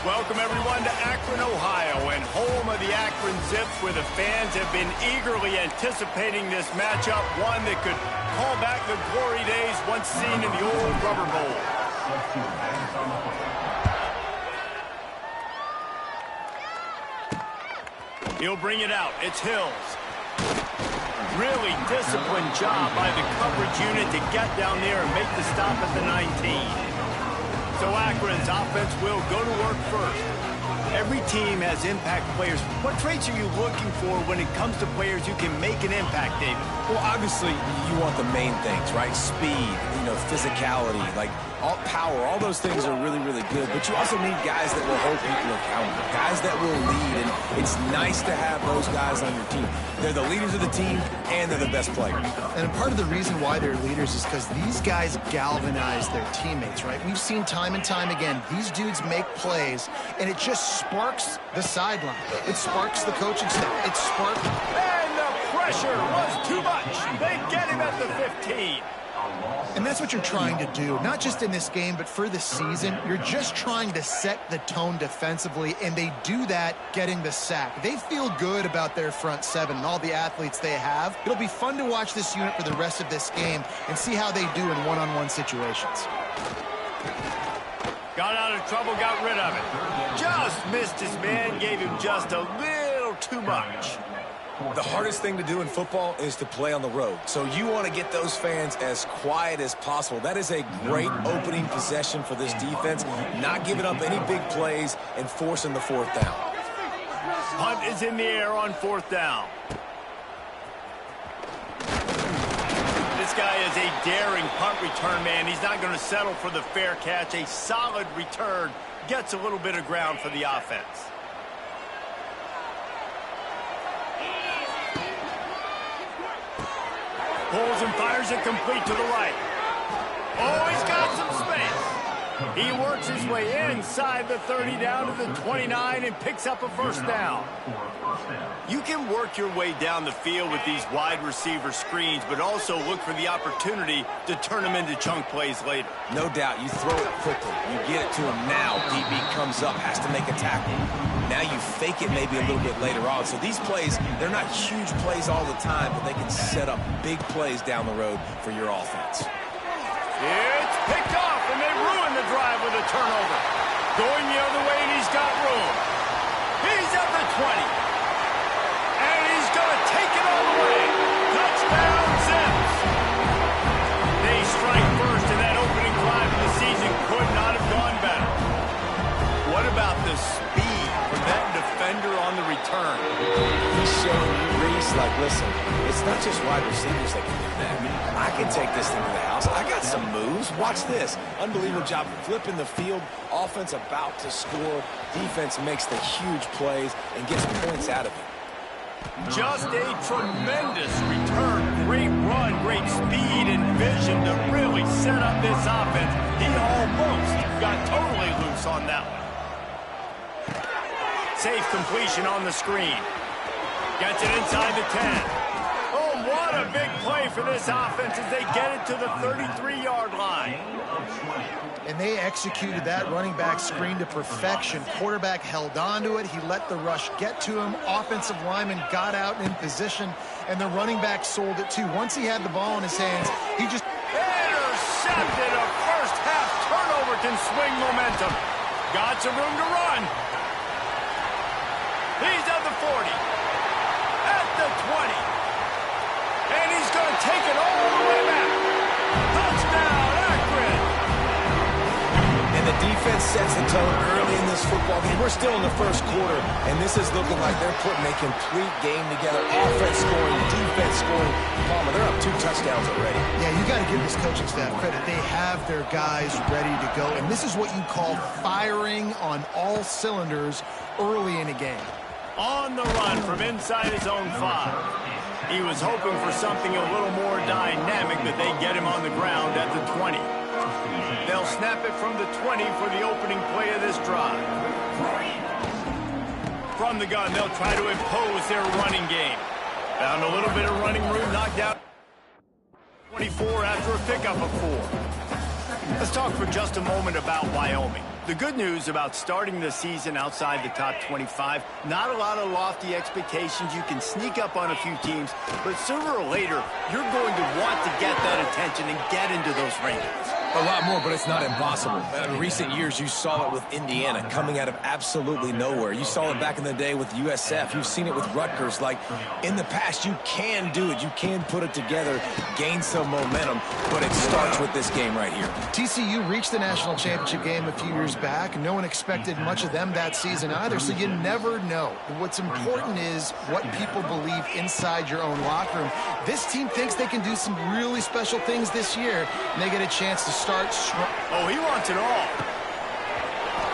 Welcome, everyone, to Akron, Ohio, and home of the Akron Zips, where the fans have been eagerly anticipating this matchup, one that could call back the glory days once seen in the old Rubber Bowl. He'll bring it out. It's Hills. Really disciplined job by the coverage unit to get down there and make the stop at the 19. So Akron's offense will go to work first. Every team has impact players. What traits are you looking for when it comes to players who can make an impact, David? Well, obviously, you want the main things, right? Speed, physicality, like all power, all those things are really, really good. But you also need guys that will hold people accountable, guys that will lead. And it's nice to have those guys on your team. They're the leaders of the team, and they're the best players. And part of the reason why they're leaders is because these guys galvanize their teammates, right? We've seen time and time again, these dudes make plays, and it just sparks the sideline. It sparks the coaching staff. It sparks... And the pressure was too much. They get him at the 15. And that's what you're trying to do, not just in this game, but for the season. You're just trying to set the tone defensively, and they do that getting the sack. They feel good about their front seven and all the athletes they have. It'll be fun to watch this unit for the rest of this game and see how they do in one-on-one situations. Got out of trouble, got rid of it. Just missed his man, gave him just a little too much. The hardest thing to do in football is to play on the road. So you want to get those fans as quiet as possible. That is a great opening possession for this defense, not giving up any big plays and forcing the fourth down. Punt is in the air on fourth down. This guy is a daring punt return man. He's not going to settle for the fair catch. A solid return gets a little bit of ground for the offense. Pulls and fires it complete to the right. Oh, he's got some space. He works his way inside the 30 down to the 29 and picks up a first down. You can work your way down the field with these wide receiver screens, but also look for the opportunity to turn them into chunk plays later. No doubt. You throw it quickly. You get it to him now. DB comes up, has to make a tackle. Now you fake it maybe a little bit later on. So these plays, they're not huge plays all the time, but they can set up big plays down the road for your offense. It's picked off, and they ruin the drive with a turnover. Going the other way, and he's got room. He's at the 20. And he's going to take it all the way. Touchdown, Zips. They strike first, and that opening drive of the season could not have gone better. What about the speed from that defender on the return? He's showing you, Reese, like, listen, it's not just wide receivers that can do that. I can take this thing to the house. I got some moves. Watch this. Unbelievable job flipping the field. Offense about to score. Defense makes the huge plays and gets points out of it. Just a tremendous return. Great run, great speed and vision to really set up this offense. He almost got totally loose on that one. Safe completion on the screen. Gets it inside the 10. Oh, what a big play for this offense as they get it to the 33-yard line. And they executed that running back screen to perfection. Quarterback held on to it. He let the rush get to him. Offensive lineman got out in position, and the running back sold it too. Once he had the ball in his hands, he just... Intercepted. A first-half turnover can swing momentum. Got some room to run. He's at the 40. At the 20. And he's going to take it all the way back. Touchdown, Akron. And the defense sets the tone early in this football game. We're still in the first quarter, and this is looking like they're putting a complete game together. Offense scoring, defense scoring. Palmer, they're up 2 touchdowns already. Yeah, you got to give this coaching staff credit. They have their guys ready to go, and this is what you call firing on all cylinders early in a game. On the run from inside his own 5. He was hoping for something a little more dynamic, but they get him on the ground at the 20. They'll snap it from the 20 for the opening play of this drive. From the gun, they'll try to impose their running game. Found a little bit of running room, knocked out 24 after a pickup of 4. Let's talk for just a moment about Wyoming. The good news about starting the season outside the top 25, not a lot of lofty expectations. You can sneak up on a few teams, but sooner or later, you're going to want to get that attention and get into those rankings. A lot more, but it's not impossible. In recent years, you saw it with Indiana coming out of absolutely nowhere. You saw it back in the day with USF. You've seen it with Rutgers. Like, in the past, you can do it. You can put it together, gain some momentum, but it starts with this game right here. TCU reached the national championship game a few years back. No one expected much of them that season either, so you never know. What's important is what people believe inside your own locker room. This team thinks they can do some really special things this year, and they get a chance to start strong. Oh, he wants it all.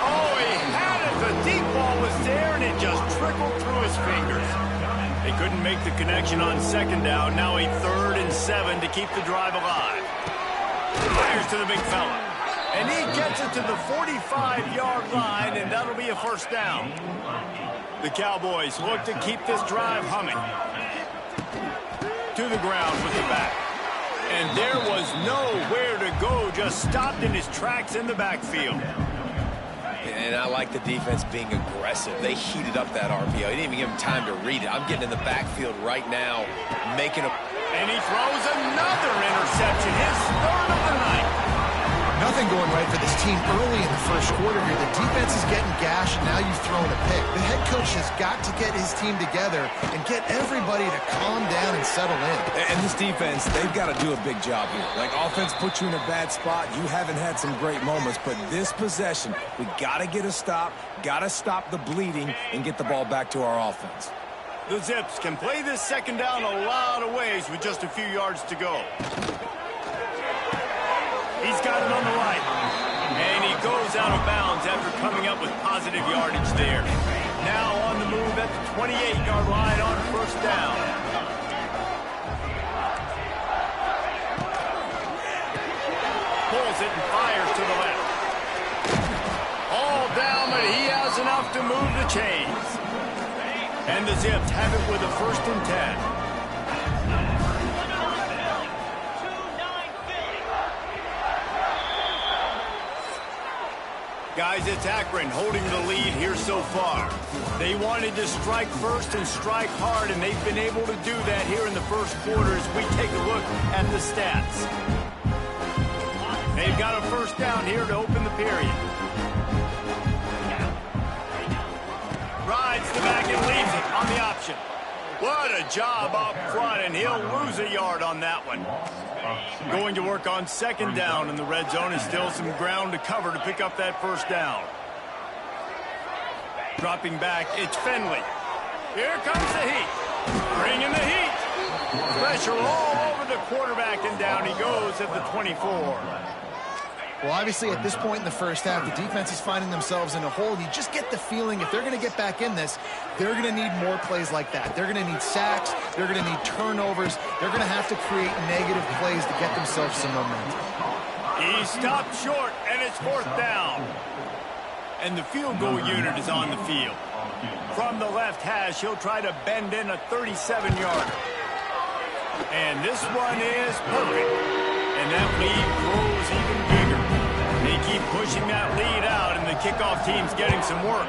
Oh, he had it. The deep ball was there, and it just trickled through his fingers. They couldn't make the connection on second down. Now a 3rd and 7 to keep the drive alive. Fires to the big fella. And he gets it to the 45-yard line, and that'll be a first down. The Cowboys look to keep this drive humming. To the ground with the back. And there was nowhere to go, just stopped in his tracks in the backfield. And I like the defense being aggressive. They heated up that RPO. He didn't even give him time to read it. I'm getting in the backfield right now, making a... And he throws another interception, his 3rd of the night. Nothing going right for this team early in the first quarter here. The defense is getting gashed, and now you've thrown a pick. The head coach has got to get his team together and get everybody to calm down and settle in. And this defense, they've got to do a big job here. Like, offense puts you in a bad spot. You haven't had some great moments, but this possession, we got to get a stop, got to stop the bleeding, and get the ball back to our offense. The Zips can play this second down a lot of ways with just a few yards to go. He's got it on the right. And he goes out of bounds after coming up with positive yardage there. Now on the move at the 28-yard line on first down. Pulls it and fires to the left. All down, but he has enough to move the chains. And the Zips have it with a 1st and 10. Guys, it's Akron holding the lead here so far. They wanted to strike first and strike hard, and they've been able to do that here in the first quarter as we take a look at the stats. They've got a first down here to open the period. Rides the back and leaves it on the option. What a job up front, and he'll lose a yard on that one. Going to work on second down in the red zone, and still some ground to cover to pick up that first down. Dropping back, it's Finley. Here comes the heat. Bringing the heat. Pressure all over the quarterback, and down he goes at the 24. Well, obviously, at this point in the first half, the defense is finding themselves in a hole. You just get the feeling if they're going to get back in this, they're going to need more plays like that. They're going to need sacks. They're going to need turnovers. They're going to have to create negative plays to get themselves some momentum. He stopped short, and it's 4th down. And the field goal unit is on the field. From the left hash, he'll try to bend in a 37-yarder. And this one is perfect. And that lead grows even bigger. They keep pushing that lead out, and the kickoff team's getting some work.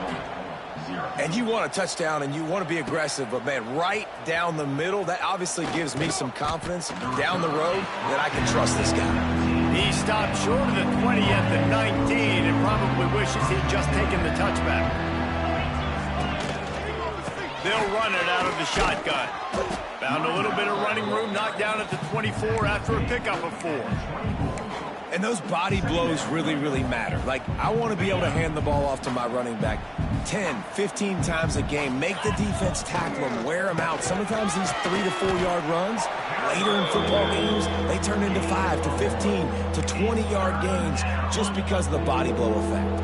And you want a touchdown, and you want to be aggressive, but, man, right down the middle, that obviously gives me some confidence down the road that I can trust this guy. He stopped short of the 20 at the 19 and probably wishes he'd just taken the touchback. They'll run it out of the shotgun. Found a little bit of running room, knocked down at the 24 after a pickup of 4. And those body blows really, really matter. Like, I want to be able to hand the ball off to my running back 10, 15 times a game. Make the defense tackle them, wear them out. Sometimes these 3 to 4 yard runs, later in football games, they turn into 5 to 15 to 20 yard gains just because of the body blow effect.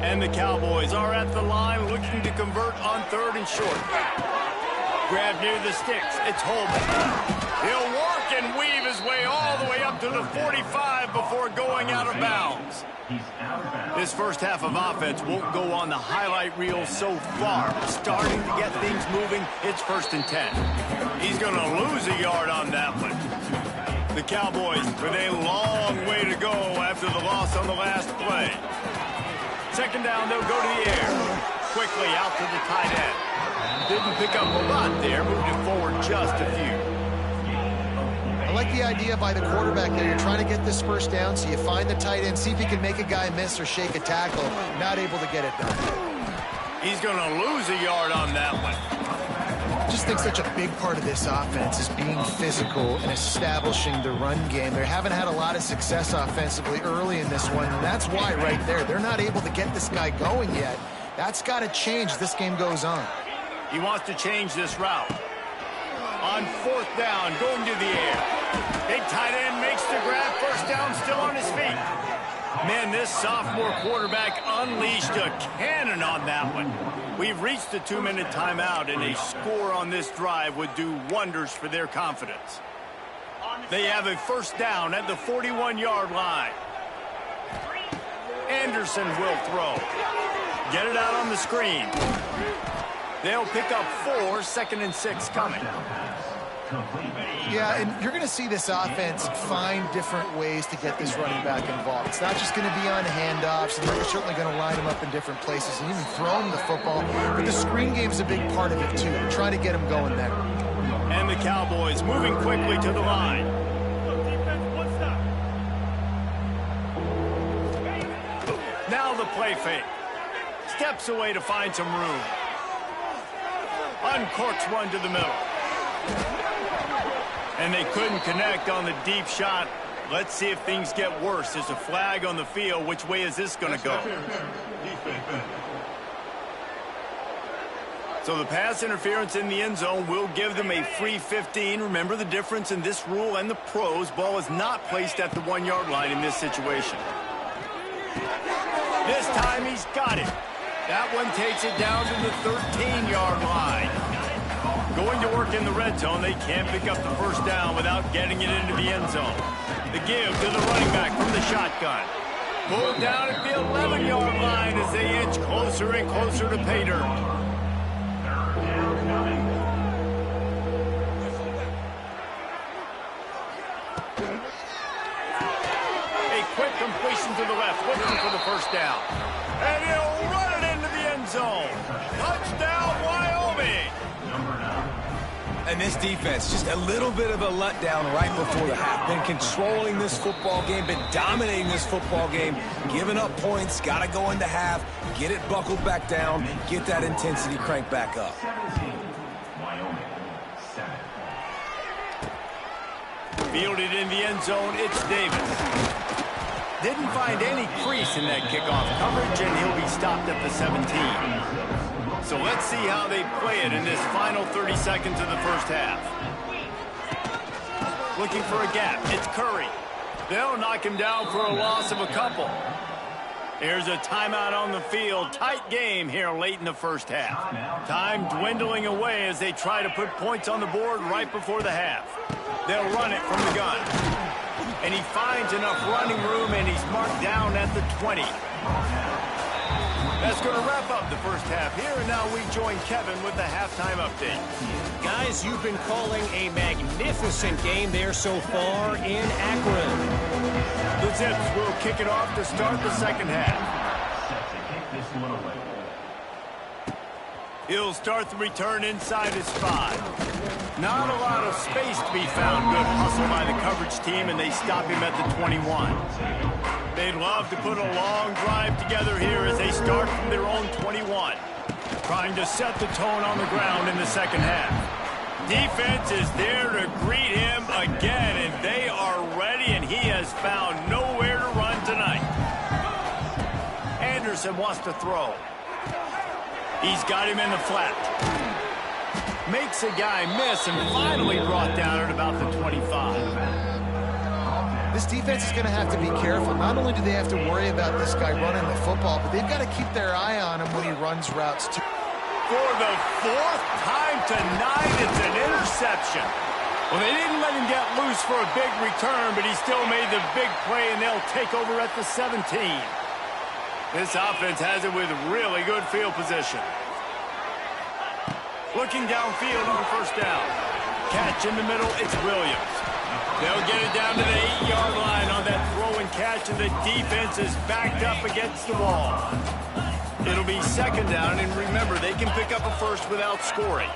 And the Cowboys are at the line looking to convert on 3rd and short. Grab near the sticks. It's Holman. He'll work and weave his way all the way up to the 45 before going out of bounds. This first half of offense won't go on the highlight reel so far. Starting to get things moving, it's 1st and 10. He's going to lose a yard on that one. The Cowboys with a long way to go after the loss on the last play. Second down, they'll go to the air. Quickly out to the tight end. Didn't pick up a lot there, moved it forward just a few. I like the idea by the quarterback there. You're trying to get this first down, so you find the tight end, see if he can make a guy miss or shake a tackle. Not able to get it done. He's going to lose a yard on that one. I just think such a big part of this offense is being physical and establishing the run game. They haven't had a lot of success offensively early in this one, and that's why right there. They're not able to get this guy going yet. That's got to change as this game goes on. He wants to change this route. On fourth down, going to the air. Big tight end makes the grab. First down, still on his feet. Man, this sophomore quarterback unleashed a cannon on that one. We've reached the 2-minute timeout, and a score on this drive would do wonders for their confidence. They have a first down at the 41-yard line. Anderson will throw. Get it out on the screen. They'll pick up 4, 2nd and 6 coming. Yeah, and you're going to see this offense find different ways to get this running back involved. It's not just going to be on handoffs, and they're certainly going to line him up in different places and even throw him the football. But the screen game's a big part of it, too. Trying to get him going there. And the Cowboys moving quickly to the line. Now the play fake. Steps away to find some room. Uncorks one to the middle. And they couldn't connect on the deep shot. Let's see if things get worse. There's a flag on the field. Which way is this going to go? So the pass interference in the end zone will give them a free 15. Remember the difference in this rule and the pros. Ball is not placed at the 1-yard line in this situation. This time he's got it. That one takes it down to the 13-yard line. Going to work in the red zone, they can't pick up the first down without getting it into the end zone. The give to the running back from the shotgun. Pulled down at the 11-yard line as they inch closer and closer to pay dirt. A quick completion to the left, looking for the first down. And he'll run it into the end zone. Touchdown, Wyoming! And this defense, just a little bit of a letdown right before the half. Been controlling this football game, been dominating this football game, giving up points, got to go into half, get it buckled back down, get that intensity cranked back up. Fielded in the end zone, it's Davis. Didn't find any crease in that kickoff coverage, and he'll be stopped at the 17. So let's see how they play it in this final 30 seconds of the first half. Looking for a gap. It's Curry. They'll knock him down for a loss of a couple. Here's a timeout on the field. Tight game here late in the first half. Time dwindling away as they try to put points on the board right before the half. They'll run it from the gun. And he finds enough running room, and he's marked down at the 20. That's going to wrap up the first half here, and now we join Kevin with the halftime update. Guys, you've been calling a magnificent game there so far in Akron. The Zips will kick it off to start the second half. He'll start the return inside his 5. Not a lot of space to be found. Good hustle by the coverage team, and they stop him at the 21. They'd love to put a long drive together here as they start from their own 21. Trying to set the tone on the ground in the second half. Defense is there to greet him again, and they are ready, and he has found nowhere to run tonight. Anderson wants to throw. He's got him in the flat. Makes a guy miss and finally brought down at about the 25. This defense is going to have to be careful. Not only do they have to worry about this guy running the football, but they've got to keep their eye on him when he runs routes too. For the 4th time tonight, it's an interception. Well, they didn't let him get loose for a big return, but he still made the big play, and they'll take over at the 17. This offense has it with really good field position. Looking downfield on first down. Catch in the middle, it's Williams. They'll get it down to the 8-yard line on that throw and catch, and the defense is backed up against the wall. It'll be second down, and remember, they can pick up a first without scoring.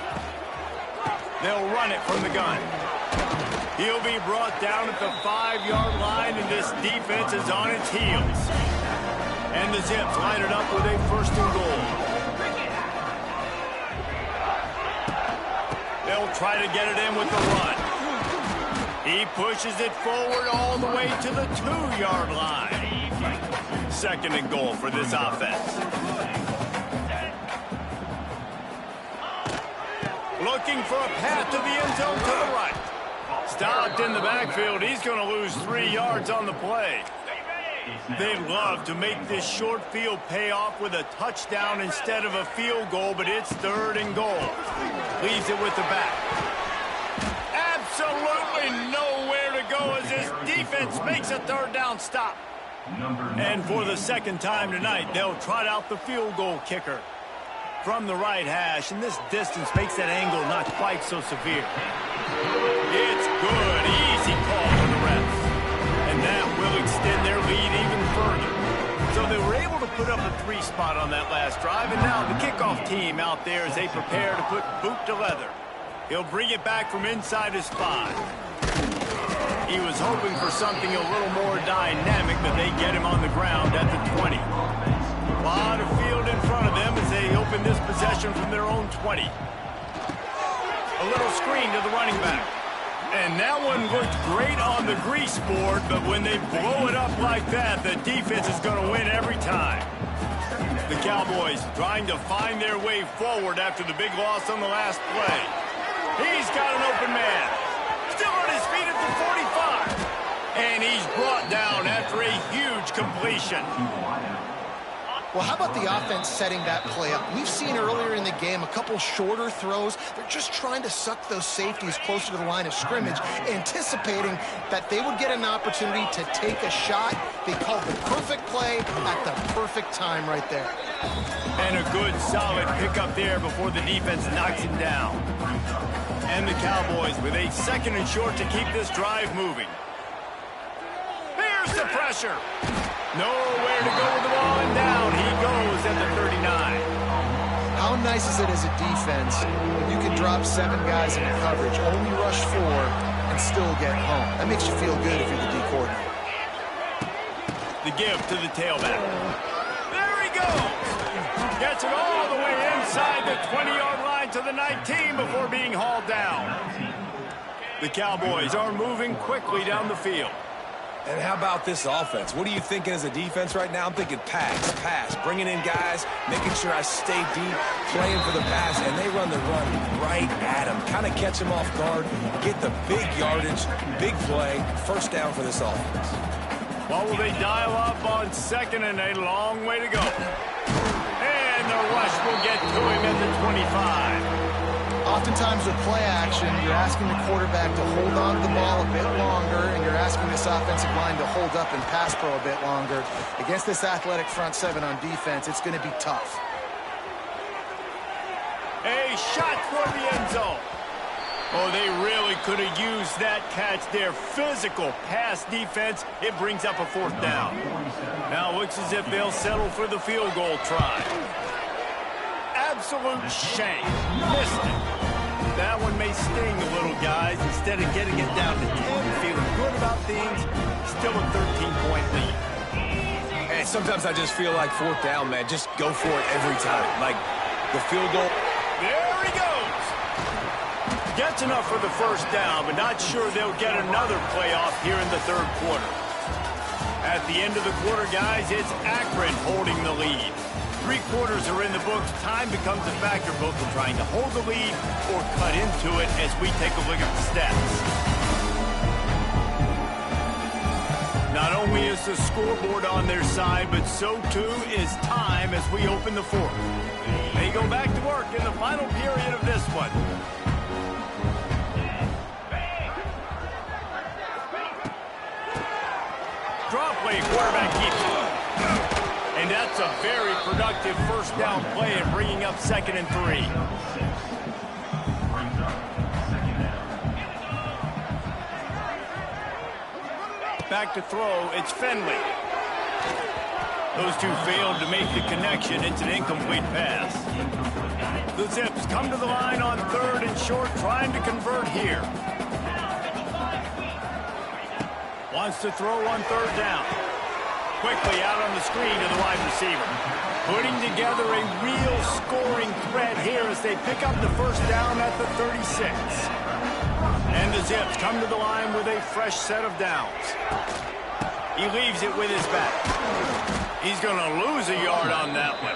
They'll run it from the gun. He'll be brought down at the 5-yard line, and this defense is on its heels. And the Zips line it up with a first and goal. They'll try to get it in with the run. He pushes it forward all the way to the 2-yard line. Second and goal for this offense. Looking for a path to the end zone to the right. Stopped in the backfield. He's going to lose 3 yards on the play. They love to make this short field pay off with a touchdown instead of a field goal, but it's third and goal. Leaves it with the back. Absolutely nowhere to go as this defense makes a third down stop. And for the second time tonight, they'll trot out the field goal kicker from the right hash, and this distance makes that angle not quite so severe. It's good. Easy call for the refs. And that will extend their lead even further. So they were able to put up a 3 spot on that last drive, and now the kickoff team out there as they prepare to put boot to leather. He'll bring it back from inside his 5. He was hoping for something a little more dynamic, but they get him on the ground at the 20. A lot of field in front of them as they open this possession from their own 20. A little screen to the running back. And that one looked great on the grease board, but when they blow it up like that, the defense is going to win every time. The Cowboys trying to find their way forward after the big loss on the last play. He's got an open man. Still on his feet at the 45. And he's brought down after a huge completion. Well, how about the offense setting that play up? We've seen earlier in the game a couple shorter throws. They're just trying to suck those safeties closer to the line of scrimmage, anticipating that they would get an opportunity to take a shot. They called the perfect play at the perfect time right there. And a good, solid pickup there before the defense knocks him down. And the Cowboys with a second and short to keep this drive moving. Here's the pressure. Nowhere to go with the ball, and down he goes at the 39. How nice is it as a defense when you can drop 7 guys into coverage, only rush 4, and still get home? That makes you feel good if you're the D coordinator. The give to the tailback. There he goes. Gets it all the way inside the 20-yard line to the 19 before being hauled down. The Cowboys are moving quickly down the field. And how about this offense? What are you thinking as a defense right now? I'm thinking pass, bringing in guys, making sure I stay deep, playing for the pass, and they run the run right at him. Kind of catch him off guard, get the big yardage, big play, first down for this offense. What will they dial up on second and a long way to go? And the rush will get to him at the 25. Oftentimes with play action, you're asking the quarterback to hold on to the ball a bit longer, and you're asking this offensive line to hold up and pass pro a bit longer. Against this athletic front 7 on defense, it's going to be tough. A shot for the end zone. Oh, they really could have used that catch there. Physical pass defense. It brings up a 4th down. Now it looks as if they'll settle for the field goal try. Absolute shame. Missed it. That one may sting a little, guys. Instead of getting it down to 10, feeling good about things, still a 13-point lead. And sometimes I just feel like 4th down, man. Just go for it every time. Like the field goal. There he goes. Gets enough for the first down, but not sure they'll get another playoff here in the 3rd quarter. At the end of the quarter, guys, it's Akron holding the lead. 3 quarters are in the books. Time becomes a factor both in trying to hold the lead or cut into it as we take a look at the stats. Not only is the scoreboard on their side, but so too is time as we open the 4th. They go back to work in the final period of this one. Draw play, quarterback keeps it. And that's a very productive first down play and bringing up 2nd and 3. Back to throw, it's Finley. Those two failed to make the connection. It's an incomplete pass. The Zips come to the line on 3rd and short, trying to convert here. Wants to throw on 3rd down. Quickly out on the screen to the wide receiver. Putting together a real scoring threat here as they pick up the first down at the 36. And the Zips come to the line with a fresh set of downs. He leaves it with his back. He's going to lose a yard on that one.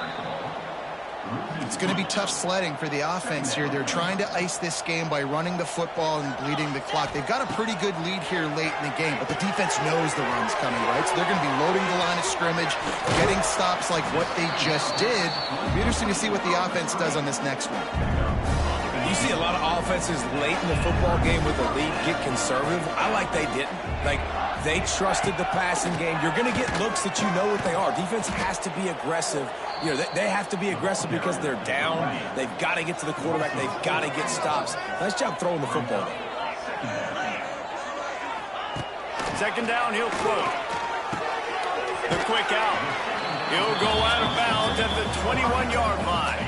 It's going to be tough sledding for the offense here. They're trying to ice this game by running the football and bleeding the clock. They've got a pretty good lead here late in the game, but the defense knows the run's coming, right? So they're going to be loading the line of scrimmage, getting stops like what they just did. It'll be interesting to see what the offense does on this next one. You see a lot of offenses late in the football game with the lead get conservative. I like they didn't. Like, they trusted the passing game. You're going to get looks that you know what they are. Defense has to be aggressive. You know, they have to be aggressive because they're down. They've got to get to the quarterback. They've got to get stops. Nice job throwing the football. Second down, he'll throw. The quick out. He'll go out of bounds at the 21-yard line.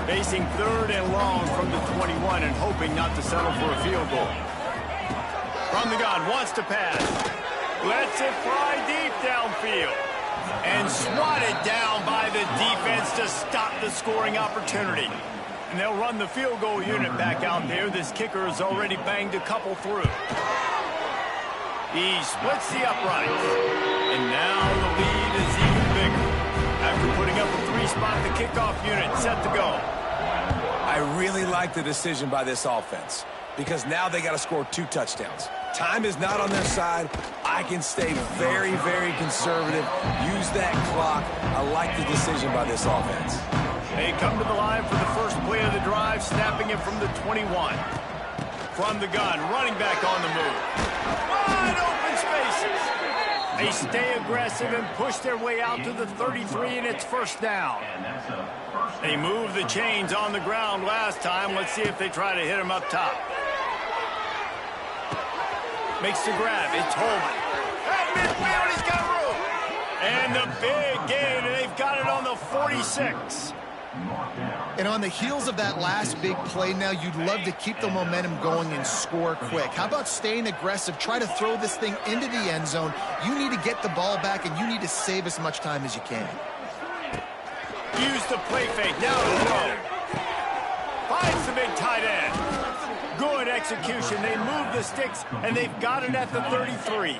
Facing 3rd and long from the 21 and hoping not to settle for a field goal. From the gun, wants to pass. Lets it fly deep downfield. And swatted down by the defense to stop the scoring opportunity. And they'll run the field goal unit back out there. This kicker has already banged a couple through. He splits the uprights. And now the lead is even bigger. After putting up a 3-spot, the kickoff unit set to go. I really like the decision by this offense because now they got to score 2 touchdowns. Time is not on their side. I can stay very, very conservative. Use that clock. I like the decision by this offense. They come to the line for the first play of the drive, snapping it from the 21. From the gun, running back on the move. Wide open spaces. They stay aggressive and push their way out to the 33, and it's first down. They moved the chains on the ground last time. Let's see if they try to hit him up top. Makes the grab. It's Holman. At midfield, he's got room. And the big gain, and they've got it on the 46. And on the heels of that last big play now, you'd love to keep the momentum going and score quick. How about staying aggressive? Try to throw this thing into the end zone. You need to get the ball back, and you need to save as much time as you can. Use the play fake. Now to throw. Finds the big tight end. Good execution. They move the sticks, and they've got it at the 33.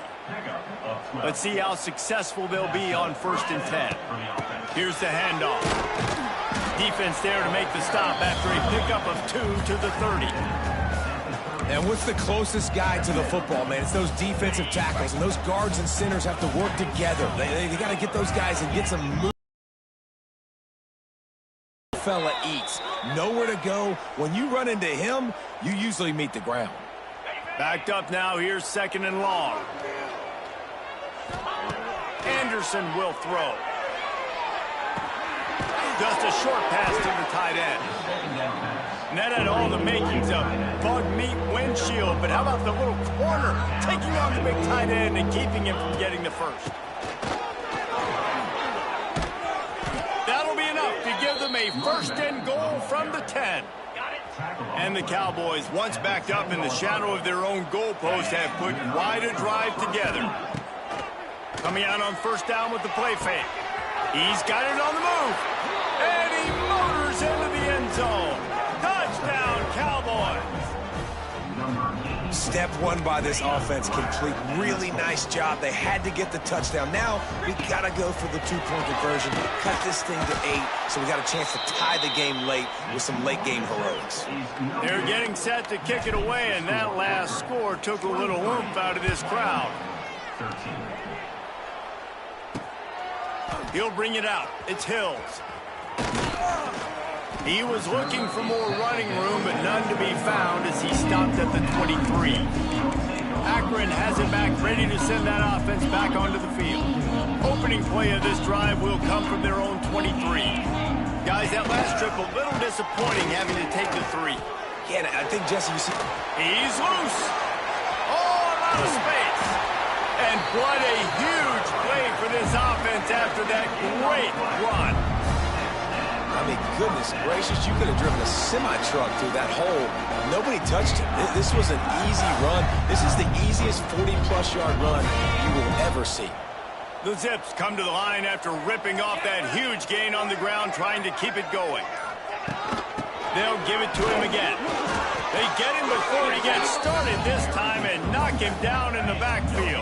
Let's see how successful they'll be on 1st and 10. Here's the handoff. Defense there to make the stop after a pickup of 2 to the 30. And what's the closest guy to the football, man? It's those defensive tackles, and those guards and centers have to work together. They got to get those guys and get some move. Fella eats. Nowhere to go. When you run into him, you usually meet the ground. Backed up now. Here's 2nd and long. Anderson will throw. Just a short pass to the tight end. And that had all the makings of bug meat windshield, but how about the little corner taking on the big tight end and keeping him from getting the first? That'll be enough to give them a 1st and goal from the 10. And the Cowboys, once backed up in the shadow of their own goalpost, have put quite a drive together. Coming out on 1st down with the play fake. He's got it on the move. And he motors into the end zone. Touchdown, Cowboys. Step 1 by this offense complete. Really nice job. They had to get the touchdown. Now we got to go for the 2-point conversion. Cut this thing to 8 so we got a chance to tie the game late with some late game heroics. They're getting set to kick it away, and that last score took a little oomph out of this crowd. He'll bring it out. It's Hills. He was looking for more running room, but none to be found as he stopped at the 23. Akron has it back, ready to send that offense back onto the field. Opening play of this drive will come from their own 23. Guys, that last trip a little disappointing having to take the 3. Yeah, I think, Jesse, you see... He's loose. Oh, a lot of space. And what a huge play for this offense after that great run. I mean, goodness gracious, you could have driven a semi-truck through that hole. Nobody touched him. This was an easy run. This is the easiest 40-plus yard run you will ever see. The Zips come to the line after ripping off that huge gain on the ground, trying to keep it going. They'll give it to him again. They get him before he gets started this time and knock him down in the backfield.